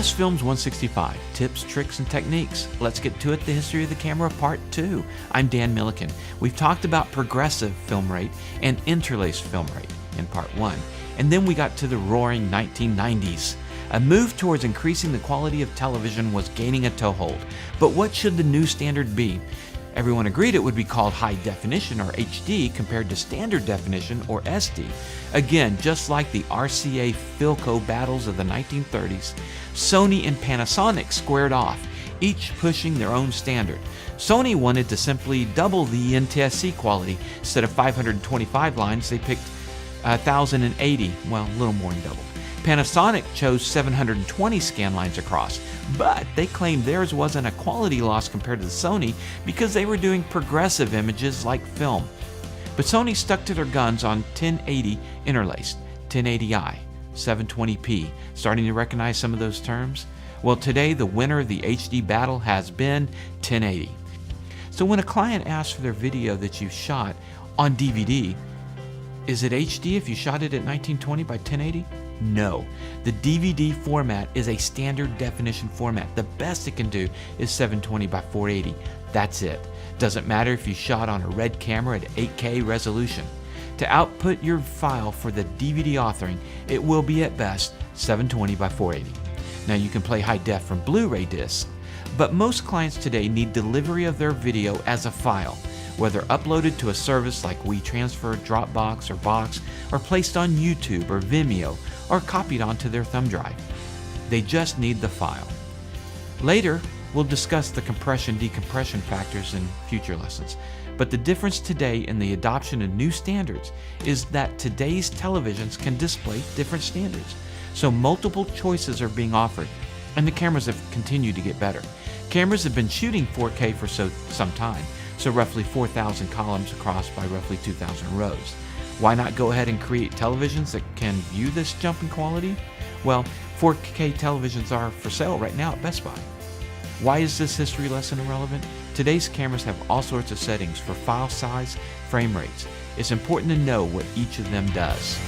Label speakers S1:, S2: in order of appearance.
S1: Sfilms165, tips, tricks, and techniques. Let's get to it, the history of the camera part 2. I'm Dan Milliken. We've talked about progressive film rate and interlaced film rate in part 1, and then we got to the roaring 1990s. A move towards increasing the quality of television was gaining a toehold, but what should the new standard be? Everyone agreed it would be called high definition or HD compared to standard definition or SD. Again, just like the RCA Philco battles of the 1930s, Sony and Panasonic squared off, each pushing their own standard. Sony wanted to simply double the NTSC quality. Instead of 525 lines, they picked 1,080, well, a little more than double. Panasonic chose 720 scan lines across, but they claimed theirs wasn't a quality loss compared to the Sony because they were doing progressive images like film. But Sony stuck to their guns on 1080 interlaced, 1080i, 720p. Starting to recognize some of those terms? Well, today the winner of the HD battle has been 1080. So when a client asks for their video that you shot on DVD, is it HD if you shot it at 1920 by 1080? No. The DVD format is a standard definition format. The best it can do is 720 by 480. That's it. Doesn't matter if you shot on a red camera at 8K resolution. To output your file for the DVD authoring, it will be at best 720 by 480. Now you can play high def from Blu-ray discs, but most clients today need delivery of their video as a file, whether uploaded to a service like WeTransfer, Dropbox, or Box, or placed on YouTube or Vimeo, or copied onto their thumb drive. They just need the file. Later, we'll discuss the compression-decompression factors in future lessons, but the difference today in the adoption of new standards is that today's televisions can display different standards. So multiple choices are being offered, and the cameras have continued to get better. Cameras have been shooting 4K for some time, so roughly 4,000 columns across by roughly 2,000 rows. Why not go ahead and create televisions that can view this jump in quality? Well, 4K televisions are for sale right now at Best Buy. Why is this history lesson irrelevant? Today's cameras have all sorts of settings for file size, frame rates. It's important to know what each of them does.